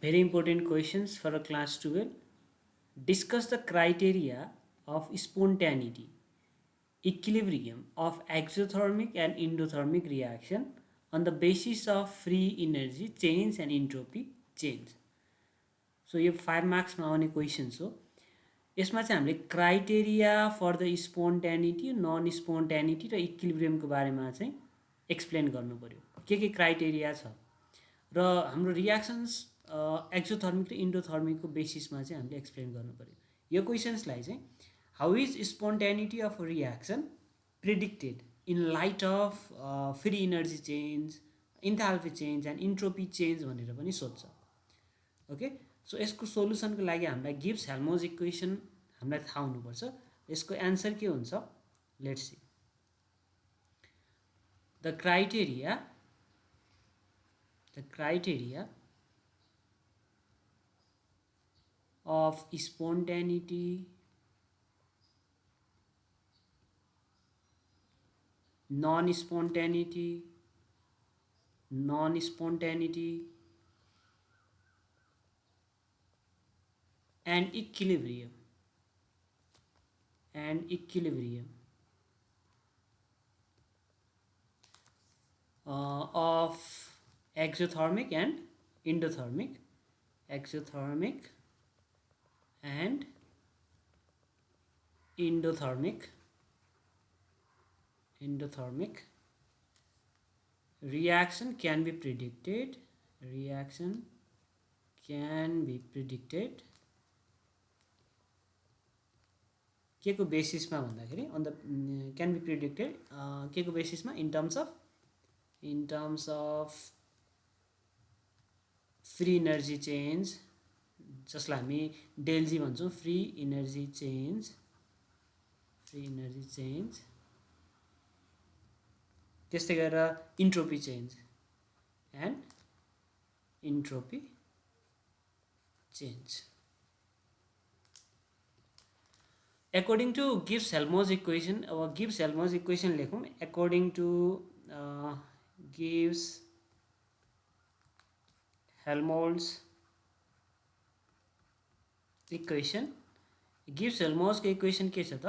Very important questions for a class 12. Discuss the criteria of spontaneity, equilibrium of exothermic and endothermic reaction on the basis of free energy change and entropy change. So यो 5 मार्क्समा आउने questions हो. यसमा चाहिँ हामीले criteria for the spontaneity, non spontaneity र इक्विलिब्रियमको बारेमा चाहिँ एक्सप्लेन गर्नु पर्यो. के क्राइटेरिया छ र हाम्रो रियाक्सन्स एक्सोथर्मिक र इन्डोथर्मिकको बेसिसमा चाहिँ हामीले एक्सप्लेन गर्नु पर्यो. यो क्वेसन्सलाई चाहिँ how is spontaneity of reaction predicted in light of free energy change, enthalpy change and entropy change भनेर पनि सोध्छ. ओके, सो यसको सोल्युसनको लागि हामीलाई गिब्स हेल्मोज इक्वेसन हामीलाई थाहा हुनुपर्छ. यसको एन्सर के हुन्छ? Let's see. The criteria of spontaneity, non-spontaneity, and equilibrium of exothermic and endothermic reaction can be predicted के को बेसिसमा भन्दाखेरि on the can be predicted के को बेसिसमा in terms of free energy change, जसलाई हामी डेल्जी भन्छौँ. फ्री इनर्जी चेन्ज त्यस्तै गरेर entropy change according to Gibbs-Helmholtz equation. अब Gibbs-Helmholtz equation लेखौँ. according to Gibbs-Helmholtz equation, Gibbs-Helmholtz को इक्वेसन के छ त?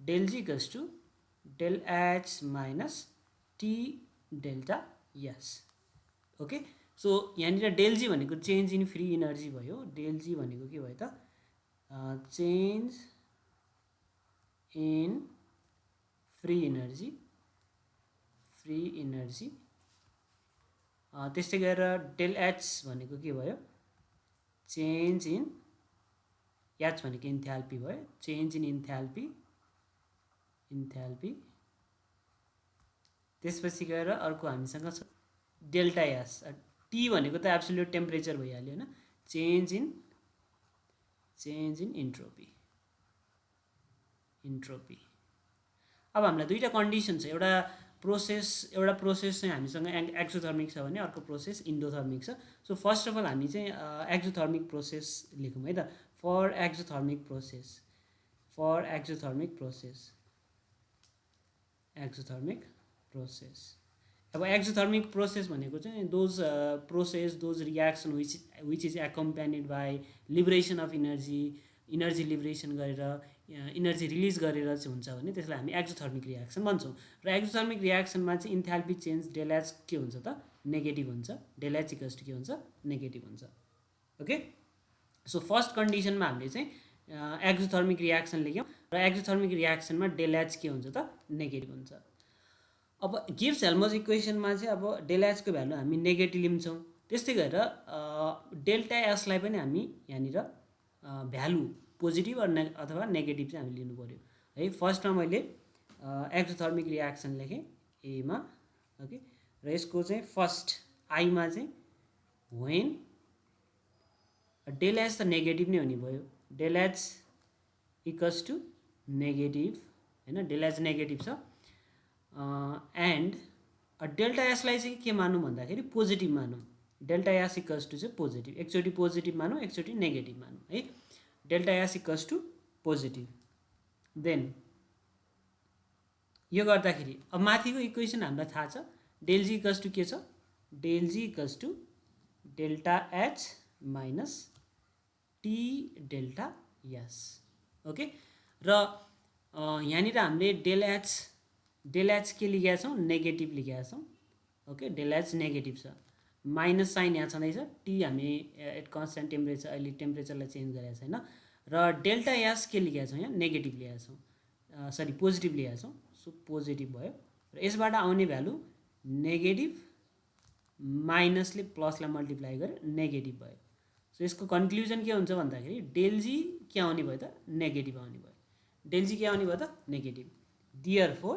Del G equals to del H minus T delta S. Okay, so यहाँनिर डेल जी भनेको चेन्ज इन फ्री इनर्जी भयो. Del G भनेको के भयो त? Change in free energy. त्यस्तै गरेर डेल एच भनेको के भयो? चेन्ज इन एच भनेको इन्थ्याल्पी भयो. Change in enthalpy. त्यसपछि गएर अर्को हामीसँग छ डेल्टा एस. टी भनेको त एब्सोल्युट टेम्परेचर भइहाल्यो होइन. Change in entropy. अब हामीलाई दुईवटा कन्डिसन छ. एउटा प्रोसेस चाहिँ हामीसँग एक्सोथर्मिक छ भने अर्को प्रोसेस इन्डोथर्मिक छ. सो फर्स्ट अफ अल हामी चाहिँ एक्सोथर्मिक प्रोसेस लेखौँ है त. For exothermic process. अब एक्सोथर्मिक प्रोसेस भनेको चाहिँ those reaction which is accompanied by liberation of energy liberation गरेर इनर्जी रिलिज गरेर चाहिँ हुन्छ भने त्यसलाई हामी एक्सोथर्मिक रियाक्सन भन्छौँ. र एक्सोथर्मिक रियाक्सनमा चाहिँ इन्थ्याल्पी चेन्ज डेल एच के हुन्छ त? नेगेटिभ हुन्छ. डेल एच इक्वल्स टु के हुन्छ? नेगेटिभ हुन्छ. ओके, सो फर्स्ट कन्डिसनमा हामीले चाहिँ एक्सोथर्मिक रियाक्सन लेख्यौँ र एक्सोथर्मिक रियाक्सनमा डेल एच के हुन्छ त? नेगेटिभ हुन्छ. अब गिब्स हेल्मोज इक्वेसनमा चाहिँ अब डेल एचको भ्यालु हामी नेगेटिभ लिन्छौँ. त्यस्तै गरेर डेल्टा एसलाई पनि हामी यहाँनिर भ्यालु पोजिटिभ अथवा नेगेटिभ चाहिँ हामी लिनु पऱ्यो है. फर्स्टमा मैले एक्सोथर्मिक रियाक्सन लेखेँ एमा. ओके, र यसको चाहिँ फर्स्ट आईमा चाहिँ वेन डेल एच त नेगेटिभ नै हुने भयो. Del H equals to negative होइन. डेल एच नेगेटिभ छ. एन्ड डेल्टा एसलाई चाहिँ के मानौँ भन्दाखेरि पोजिटिभ मानौँ. डेल्टा एस इक्वल्स टु चाहिँ पोजिटिभ. एकचोटि पोजिटिभ मानौँ, एकचोटि नेगेटिभ मानौँ है. Delta S equals to positive. Then यो गर्दाखेरि अब माथिको इक्वेसन हामीलाई थाहा छ. डेल जी इक्वल्स टु के छ? Del G equals to delta H minus T delta S. Okay, र यहाँनिर हामीले डेल एच के लेखेका छौँ, नेगेटिभ लेखेका छौँ। ओके, डेल एच नेगेटिभ छ, माइनस साइन यहाँ छँदैछ, टी हामी एट कन्सटेन्ट टेम्परेचर अहिले टेम्परेचरलाई चेन्ज गरेको छैन, र डेल्टा एस के लेखेका छौँ, यहाँ नेगेटिभ लेखेका छौँ, सरी पोजिटिभ लेखेका छौँ। सो पोजिटिभ भयो, र यसबाट आउने भ्यालु नेगेटिभ माइनसले प्लसलाई मल्टिप्लाई गरेर नेगेटिभ भयो। सो यसको कन्क्लुजन के हुन्छ भन्दाखेरि डेलजी के आउने भयो त, नेगेटिभ आउने भयो। डेलजी के आउने भयो त, negative. Therefore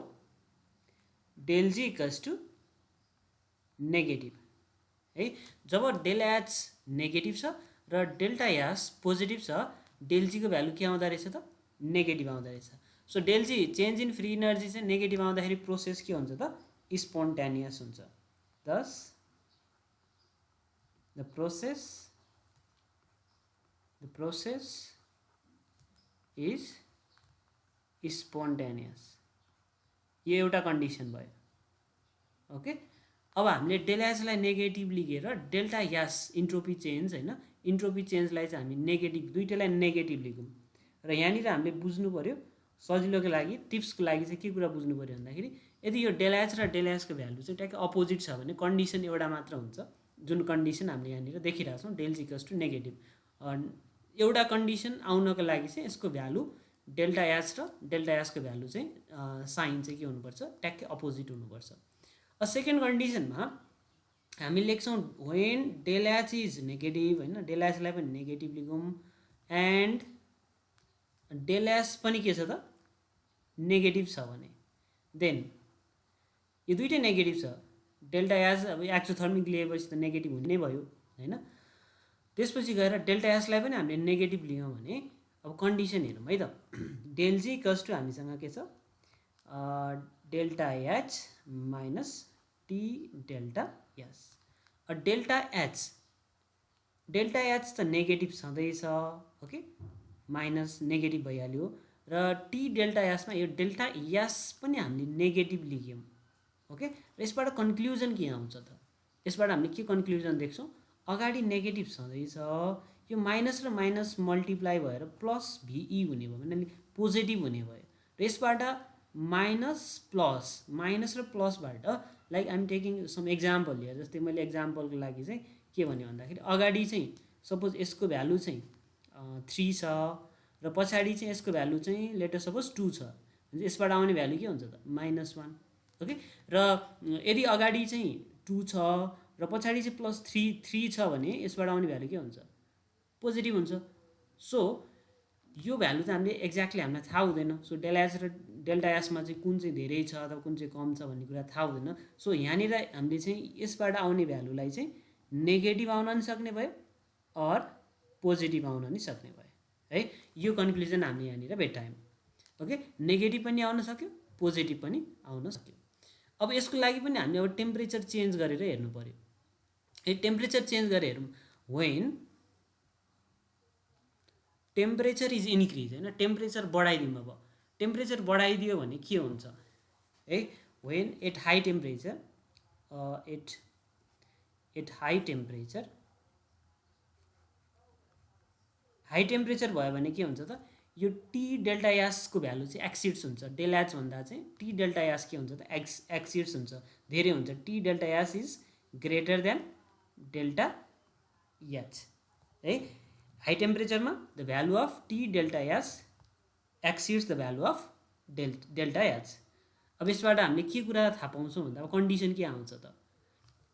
del G equals to negative है। जब डेल एच नेगेटिभ छ र डेल्टा एस पोजिटिभ छ, डेलजीको भ्यालु के आउँदो रहेछ त, नेगेटिभ आउँदो रहेछ। So del G change in free energy चाहिँ नेगेटिभ आउँदाखेरि प्रोसेस के हुन्छ त, स्पोन्टेनियस हुन्छ। दस द प्रोसेस इज स्पोन्टेनियस, यो एउटा कन्डिसन भयो। ओके, अब हामीले डेल एचलाई नेगेटिभ लिखेर डेल्टा एस इन्ट्रोपी चेन्ज होइन, इन्ट्रोपी चेन्जलाई चाहिँ हामी नेगेटिभ, दुइटैलाई नेगेटिभ लेखौँ। र यहाँनिर हामीले बुझ्नु पऱ्यो सजिलोको लागि, टिप्सको लागि चाहिँ के कुरा बुझ्नु पऱ्यो भन्दाखेरि यदि यो डेल एच र डेल एसको भ्यालु चाहिँ ट्याक्कै अपोजिट छ भने कन्डिसन एउटा मात्र हुन्छ, जुन कन्डिसन हामीले यहाँनिर देखिरहेको छौँ, डेल इक्वल्स टु नेगेटिभ। एउटा कन्डिसन आउनको लागि चाहिँ यसको भ्यालु डेल्टा एच र डेल्टा एसको भ्यालु चाहिँ साइन चाहिँ के हुनुपर्छ, ट्याक्कै अपोजिट हुनुपर्छ। सेकेन्ड कन्डिसनमा हामी लेख्छौँ when del H is negative होइन, डेल एचलाई पनि नेगेटिभ लेखौँ, एन्ड डेल एस पनि के छ त, नेगेटिभ छ भने देन यो दुइटै नेगेटिभ छ, डेल्टा एच अब एक्सोथर्मिक लिएपछि त नेगेटिभ हुने भयो होइन। त्यसपछि गएर डेल्टा एसलाई पनि हामीले नेगेटिभ लियौँ भने अब कन्डिसन हेरौँ है त, डेलजी इक्वल्स टु हामीसँग के छ, delta H minus T delta S. Delta H त नेगेटिभ छँदैछ, ओके, माइनस नेगेटिभ भइहाल्यो, र टी डेल्टा एसमा यो डेल्टा एस पनि हामीले नेगेटिभ लेख्यौँ। ओके, र यसबाट कन्क्लुजन के आउँछ त, यसबाट हामीले के कन्क्लुजन देख्छौँ, अगाडि नेगेटिभ छँदैछ, यो माइनस र माइनस मल्टिप्लाई भएर प्लस भिई हुने भयो भने पोजिटिभ हुने भयो, र यसबाट माइनस र प्लसबाट like I'm taking some example here, जस्तै मैले एक्जाम्पलको लागि चाहिँ के भन्यो भन्दाखेरि अगाडि चाहिँ सपोज यसको भ्यालु चाहिँ 3 छ र पछाडि चाहिँ यसको भ्यालु चाहिँ लेट अस सपोज 2 छ, यसबाट आउने भ्यालु के हुन्छ त, -1। ओके, र यदि अगाडि चाहिँ 2 छ र पछाडि चाहिँ +3 छ भने यसबाट आउने भ्यालु के हुन्छ, पोजिटिभ हुन्छ। सो यो भ्यालु चाहिँ हामीले एक्ज्याक्टली हामीलाई थाहा हुँदैन। सो डेल एच र डेल्टा एसमा चाहिँ कुन चाहिँ धेरै छ अथवा कुन चाहिँ कम छ भन्ने कुरा थाहा हुँदैन। सो यहाँनिर हामीले चाहिँ यसबाट आउने भ्यालुलाई चाहिँ नेगेटिभ आउन पनि सक्ने भयो अर पोजिटिभ आउन पनि सक्ने भयो है। यो कन्क्लुजन हामीले यहाँनिर भेटायौँ। ओके, नेगेटिभ पनि आउन सक्यो, पोजिटिभ पनि आउन सक्यो। अब यसको लागि पनि हामीले अब टेम्परेचर चेन्ज गरेर हेर्नु पऱ्यो। टेम्परेचर चेन्ज गरेर हेरौँ, वेन टेम्परेचर इज इन्क्रिज होइन, टेम्परेचर बढाइदिउँ। अब टेम्परेचर बढाइदियो भने के हुन्छ है, when at high temperature high temperature भयो भने के हुन्छ त, यो टी डेल्टा एसको भ्यालु चाहिँ एक्सिड्स हुन्छ, डेल एच भन्दा चाहिँ टी डेल्टा एस के हुन्छ त, एक्सिड्स हुन्छ, धेरै हुन्छ। T delta S is greater than delta H है। हाई टेम्परेचरमा the value of T delta S exceeds the value of delta H. अब यसबाट हामीले के कुरा थाहा पाउँछौँ भन्दा अब कन्डिसन के आउँछ त,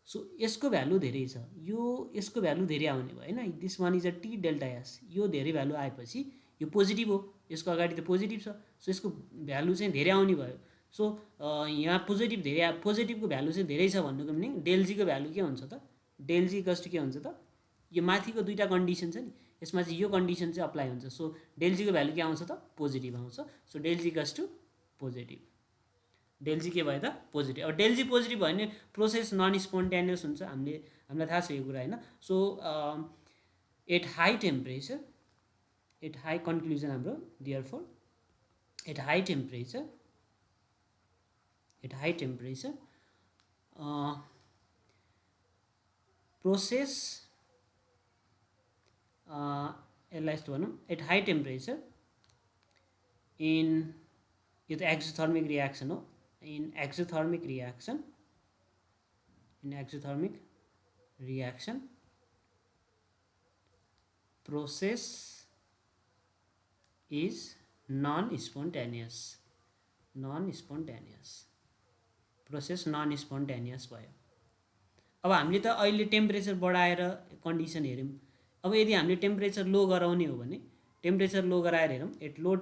सो यसको भ्यालु धेरै छ, यो यसको भ्यालु धेरै आउने भयो होइन, this one is a T delta S, यो धेरै भ्यालु आएपछि यो पोजिटिभ हो, यसको अगाडि त पोजिटिभ छ, सो यसको भ्यालु चाहिँ धेरै आउने भयो। सो यहाँ पोजिटिभको भ्यालु चाहिँ धेरै छ भन्नुको मिनिङ डेलजीको भ्यालु के हुन्छ त, डेलजी इक्वल्स टु के हुन्छ त, यो माथिको दुईवटा कन्डिसन छ नि, यसमा चाहिँ यो कन्डिसन चाहिँ अप्लाई हुन्छ। सो डेलजीको भ्यालु के आउँछ त, पोजिटिभ आउँछ। सो डेलजी इक्वल्स टु पोजिटिभ, डेलजी के भयो त, पोजिटिभ। अब डेलजी पोजिटिभ भयो भने प्रोसेस नन स्पोन्टेनियस हुन्छ, हामीलाई थाहा छ यो कुरा होइन। So at high temperature, at high conclusion हाम्रो therefore at high temperature process यसलाई यस्तो भनौँ, एट हाई टेम्परेचर इन, यो त एक्जोथर्मिक रियाक्सन हो, in exothermic reaction process is non-spontaneous process non spontaneous भयो। अब हामीले त अहिले टेम्परेचर बढाएर कन्डिसन हेऱ्यौँ। अब यदि हामीले टेम्परेचर लो गराउने हो भने टेम्परेचर लो गराएर हेरौँ, एट लो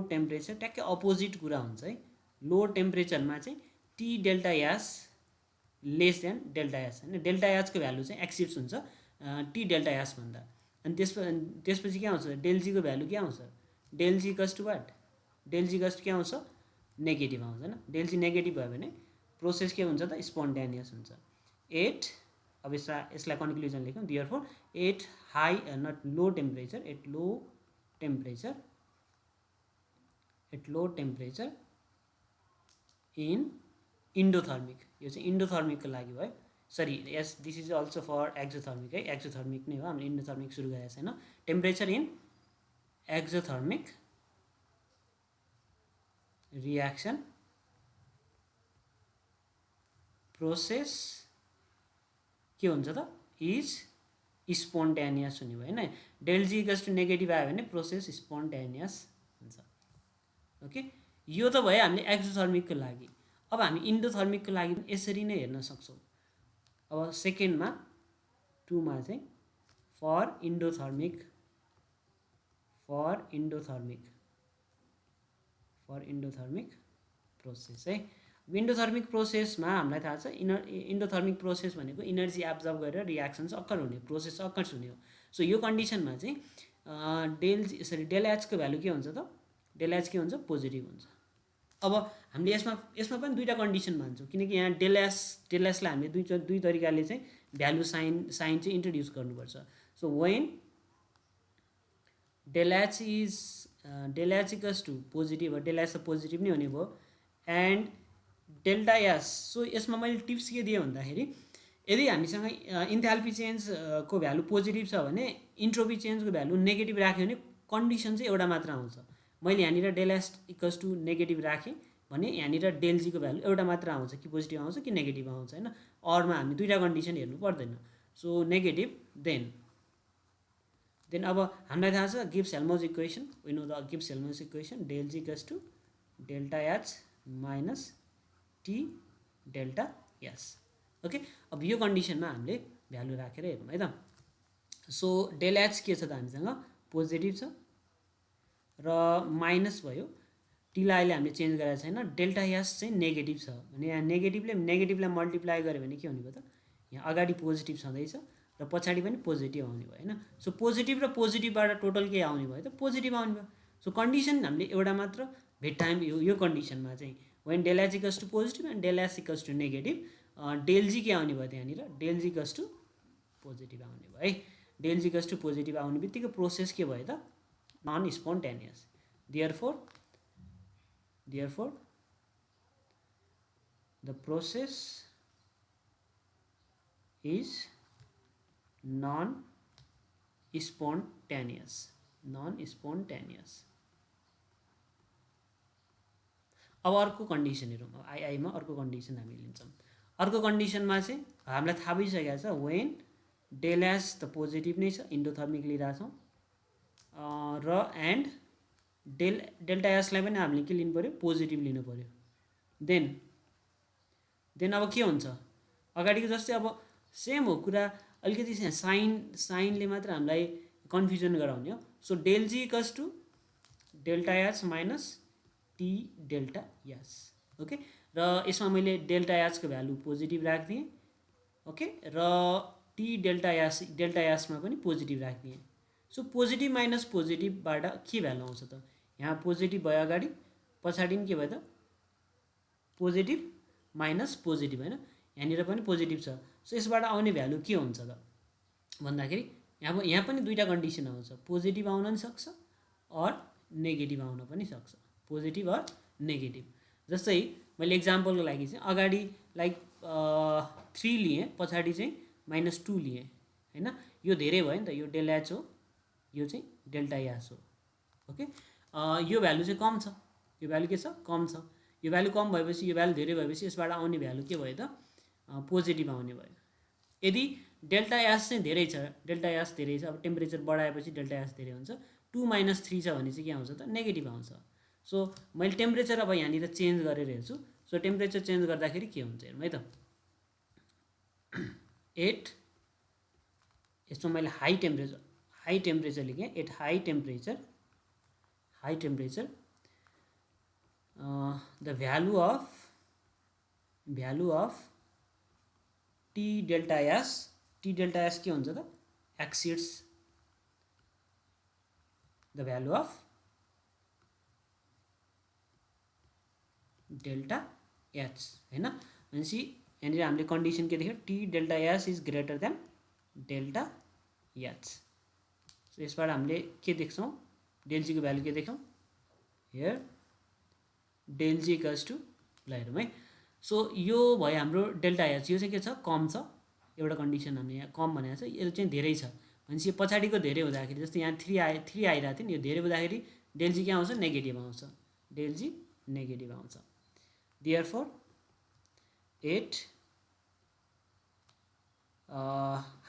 टेम्परेचर ट्याक्कै अपोजिट कुरा हुन्छ है। लो टेम्परेचरमा चाहिँ T delta S less than delta S, होइन, डेल्टा एचको भ्यालु चाहिँ एक्सिप्स हुन्छ टी डेल्टा एस भन्दा। अनि त्यसपछि के आउँछ, डेल्जीको भ्यालु के आउँछ, del G equals to what, del G equals to के आउँछ, नेगेटिभ आउँछ, होइन। डेल्जी नेगेटिभ भयो भने प्रोसेस के हुन्छ त, स्पोन्टेनियस हुन्छ। एट, अब यसलाई कन्क्लुजन लेखौँ, therefore at high not low temperature, at low temperature in endothermic, यो चाहिँ इन्डोथर्मिकको लागि भयो, sorry yes this is also for exothermic है, एक्जोथर्मिक नै हो, हामीले इन्डोथर्मिक सुरु गरेको छैन। Temperature in exothermic reaction process के हुन्छ त, इज स्पोन्टेनियस हुने भयो, होइन। डेल्जी इक्वल्स टु नेगेटिभ आयो भने प्रोसेस स्पोन्टेनियस हुन्छ। ओके, यो त भयो हामीले एक्जोथर्मिकको लागि। अब हामी इन्डोथर्मिकको लागि पनि यसरी नै हेर्न सक्छौँ। अब सेकेन्डमा 2मा चाहिँ फर इन्डोथर्मिक प्रोसेस है। इन्डोथर्मिक प्रोसेसमा हामीलाई थाहा छ इन्डोथर्मिक प्रोसेस भनेको इनर्जी एब्जर्ब गरेर रियाक्सन्स अक्कर हुने, प्रोसेस अक्कर्स हुने हो। सो यो कन्डिसनमा चाहिँ डेल एचको भ्यालु के हुन्छ त, डेल एच के हुन्छ, पोजिटिभ हुन्छ। अब हामीले यसमा पनि दुईवटा कन्डिसन मान्छौँ, किनकि यहाँ डेल एसलाई हामीले दुई तरिकाले चाहिँ भ्यालु साइन चाहिँ इन्ट्रोड्युस गर्नुपर्छ। So when del H equals to positive, del H त पोजिटिभ नै हुने भयो, एन्ड डेल्टा एस। सो यसमा मैले टिप्स के दिएँ भन्दाखेरि, यदि हामीसँग इन्थाल्पी चेन्जको भ्यालु पोजिटिभ छ भने इन्ट्रोपी चेन्जको भ्यालु नेगेटिभ राख्यो भने कन्डिसन चाहिँ एउटा मात्र आउँछ। मैले यहाँनिर del S equals to negative राखेँ भने यहाँनिर डेल्जीको भ्यालु एउटा मात्र आउँछ, कि पोजिटिभ आउँछ कि नेगेटिभ आउँछ, होइन। अरूमा हामी दुईवटा कन्डिसन हेर्नु पर्दैन। सो नेगेटिभ, देन अब हामीलाई थाहा छ Gibbs Helmholtz equation, we know the Gibbs Helmholtz equation, del G equals to delta H minus T delta S. Okay, अब यो कन्डिसनमा हामीले भ्यालु राखेर हेरौँ है त। सो डेल एच के छ त हामीसँग पोजिटिभ छ र माइनस भयो, टीलाई अहिले हामीले चेन्ज गरेको छैन, डेल्टा एस चाहिँ नेगेटिभ छ भने यहाँ नेगेटिभलाई मल्टिप्लाई गऱ्यो भने के हुने भयो त, यहाँ अगाडि पोजिटिभ छँदैछ र पछाडि पनि पोजिटिभ आउने भयो, होइन। सो पोजिटिभ र पोजिटिभबाट टोटल के आउने भयो त, पोजिटिभ आउने भयो। सो कन्डिसन हामीले एउटा मात्र भेट्टायौँ यो कन्डिसनमा चाहिँ, when del H equals to positive and del S equals to negative, del G के आउने भयो त्यहाँनिर, डेल्जी इक्वल्स टु पोजिटिभ आउने भयो है। डेल्जी इक्वल्स टु पोजिटिभ आउने बित्तिकै प्रोसेस के भयो त, non spontaneous. Therefore the process is non spontaneous. अब अर्को कन्डिसन हेरौँ, आइमा अर्को कन्डिसन हामी लिन्छौँ। अर्को कन्डिसनमा चाहिँ हामीलाई थाहा भइसकेको छ, वेन डेल एस त पोजिटिभ नै छ, इन्डोथर्मिक लिइरहेछौँ, र एन्ड डेल्टा एसलाई पनि हामीले के लिनु पऱ्यो, पोजिटिभ लिनु पऱ्यो। देन अब के हुन्छ, अगाडिको जस्तै अब सेम हो कुरा, अलिकति साइनले मात्र हामीलाई कन्फ्युजन गराउने हो। So del G equals to delta H minus T delta S. Okay, र यसमा मैले डेल्टा एचको भ्यालु पोजिटिभ राखिदिएँ, ओके, र टी डेल्टा एसमा पनि पोजिटिभ राखिदिएँ। सो पोजिटिभ माइनस पोजिटिभबाट के भ्यालु आउँछ त, यहाँ पोजिटिभ भयो अगाडि, पछाडि पनि के भयो त, पोजिटिभ माइनस पोजिटिभ, होइन, यहाँनिर पनि पोजिटिभ छ। सो यसबाट आउने भ्यालु के हुन्छ त भन्दाखेरि यहाँ पनि दुईवटा कन्डिसन आउँछ, पोजिटिभ आउन पनि सक्छ अर नेगेटिभ आउन पनि सक्छ, पोजिटिभ अर नेगेटिभ। जस्तै मैले इक्जाम्पलको लागि चाहिँ अगाडि लाइक 3 लिएँ, पछाडि चाहिँ -2 लिएँ, हैन, यो धेरै भयो नि त, यो डेल्टा एच हो, यो चाहिँ डेल्टा एच हो। ओके, यो भ्यालु चाहिँ कम छ, यो भ्यालु के छ, कम छ। यो भ्यालु कम भएपछि, यो भ्यालु धेरै भएपछि यसबाट आउने भ्यालु के भयो त, पोजिटिभ आउने भयो। यदि डेल्टा एस चाहिँ धेरै छ, डेल्टा एस धेरै छ, अब टेम्परेचर बढाएपछि डेल्टा एस धेरै हुन्छ, 2 - 3 छ भने चाहिँ के आउँछ त, नेगेटिभ आउँछ। सो मैले टेम्परेचर अब यहाँनिर चेन्ज गरेर हेर्छु। सो टेम्परेचर चेन्ज गर्दाखेरि के हुन्छ हेरौँ है त। 8, यसमा मैले हाई टेम्परेचर लेखेँ। At high temperature the value of T delta S के हुन्छ त, exceeds the value of delta H हैन। भनेपछि यहाँनिर हामीले कन्डिसन के देख्यौँ, T delta H is greater than delta H. So यसबाट हामीले के देख्छौँ, डेल्जीको भ्यालु के देख्यौँ, हियर डेल्जी इक्वल्स टु, ल हेरौँ है। सो यो भयो हाम्रो डेल्टा एच, यो चाहिँ के छ, कम छ। एउटा कन्डिसन हामीले यहाँ कम भनेको छ, यो चाहिँ धेरै छ भनेपछि यो पछाडिको धेरै हुँदाखेरि, जस्तो यहाँ 3 आइरहेको थियो नि, यो धेरै हुँदाखेरि डेल्जी के आउँछ, नेगेटिभ आउँछ, डेल्जी नेगेटिभ आउँछ। Therefore, at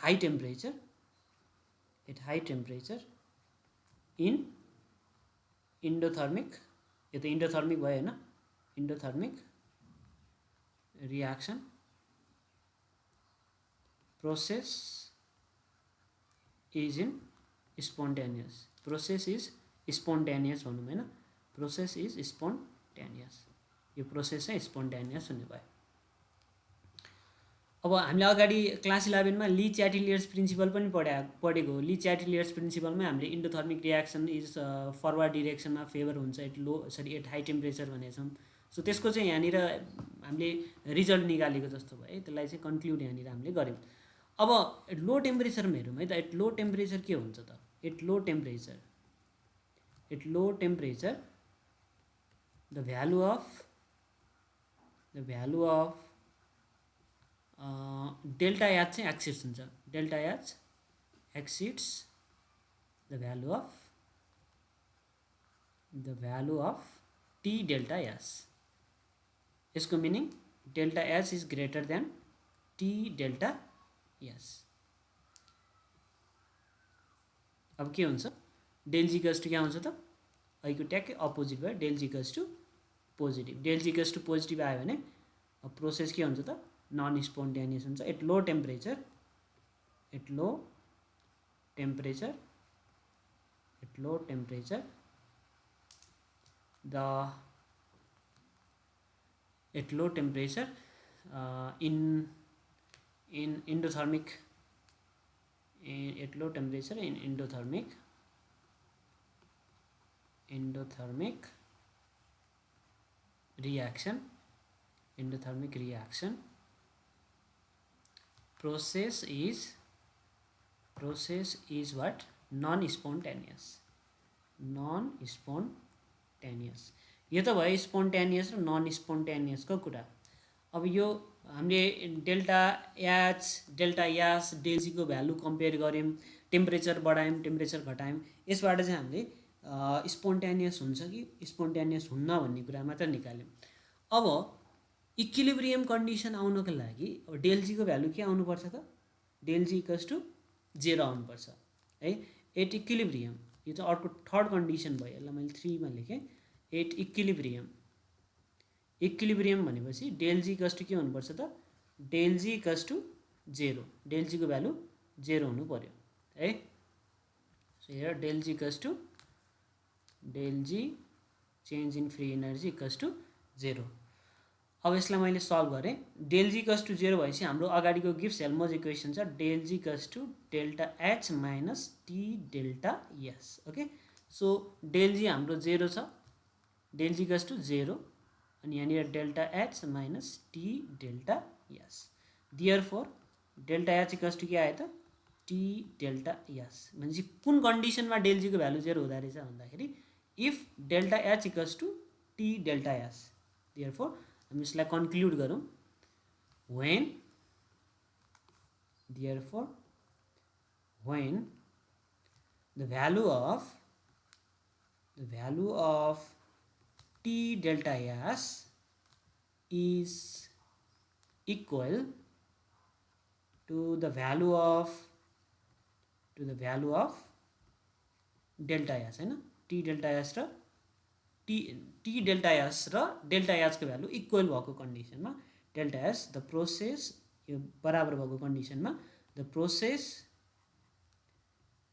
high temperature in endothermic, यो त endothermic भयो हैन, endothermic reaction process is in spontaneous, process is spontaneous भनौँ हैन, process is spontaneous, यो प्रोसेस चाहिँ स्पोन्टेनियस हुने भयो। अब हामीले अगाडि क्लास 11 मा ली च्याटिलियर्स प्रिन्सिपल पनि पढेको हो। ली च्याटिलियर्स प्रिन्सिपलमा हामीले endothermic reaction is forward direction favour हुन्छ एट हाई टेम्परेचर भनेको छौँ। सो त्यसको चाहिँ यहाँनिर हामीले रिजल्ट निकालेको जस्तो भयो है, त्यसलाई चाहिँ कन्क्लुड यहाँनिर हामीले गऱ्यौँ। अब लो टेम्परेचरमा हेरौँ है त, एट लो टेम्परेचर के हुन्छ त, at low temperature the value of delta H चाहिँ एक्सिड्स हुन्छ, delta H exceeds the value of T delta H. यसको meaning delta H is greater than T delta H. अब के हुन्छ, डेल्जी इक्वल्स टु के आउँछ त, अहिलेको ट्याक्कै अपोजिट भयो, del G equals to positive. Del G equals to positive आयो भने अब प्रोसेस के हुन्छ त, नन स्पोन्टेनियस हुन्छ। At low temperature in endothermic reaction process is what, non-spontaneous। यो त भयो स्पोन्टेनियस र नन स्पोन्टेनियसको कुरा। अब यो हामीले डेल्टा एच डेल्जीको भ्यालु कम्पेयर गऱ्यौँ, टेम्परेचर बढायौँ, टेम्परेचर घटायौँ, यसबाट चाहिँ हामीले स्पोन्टेनियस हुन्छ कि स्पोन्टेनियस हुन्न भन्ने कुरा मात्र निकाल्यौँ। अब इक्विलिब्रियम कन्डिसन आउनको लागि अब डेल्जीको भ्यालु के आउनुपर्छ त, डेल्जी इक्वल्स टु 0 आउनुपर्छ है। एट इक्विलिब्रियम, यो चाहिँ अर्को थर्ड कन्डिसन भयो, यसलाई मैले 3 मा लेखेँ। एट इक्विलिब्रियम भनेपछि डेल्जी इक्वल्स टु के हुनुपर्छ त, डेल्जी इक्वल्स टु 0, डेल्जीको भ्यालु 0 हुनु पर्यो है। So here del G equals to del G change in free energy equals to 0। अब यसलाई मैले सल्भ गरेँ, डेल्जी इक्वल्स टु 0 भएपछि हाम्रो अगाडिको गिब्स हेल्महोल्ट्ज इक्वेसन छ, del G equals to delta H minus T delta S. Okay, so del G हाम्रो 0 छ, डेल्जी इक्वल्स टु 0, अनि यहाँनिर delta H minus T delta S. Therefore delta H equals to के आयो त, टी डेल्टा एस। भनेपछि कुन कन्डिसनमा डेल्जीको भ्यालु 0 हुँदो रहेछ भन्दाखेरि, if delta H equals to T delta S. Therefore हामी यसलाई कन्क्लुड गरौँ, when when the value of T delta S is equal to the value of delta S हैन T delta S र T delta S र delta S को value equal भएको कन्डिसनमा delta S the process यो बराबर भएको कन्डिसनमा the process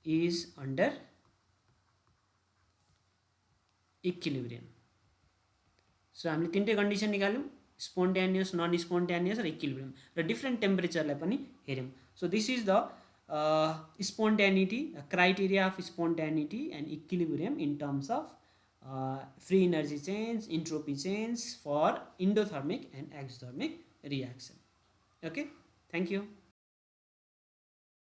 is under equilibrium. So हामीले तीनटै कन्डिसन निकाल्यौं स्पोन्टेनियस नन स्पोन्टेनियस र इक्विलिब्रियम र डिफ्रेन्ट टेम्परेचरलाई पनि हेर्यौं. So this is the spontaneity criteria of spontaneity and equilibrium in terms of free energy change, entropy change for endothermic and exothermic reaction. Okay, thank you.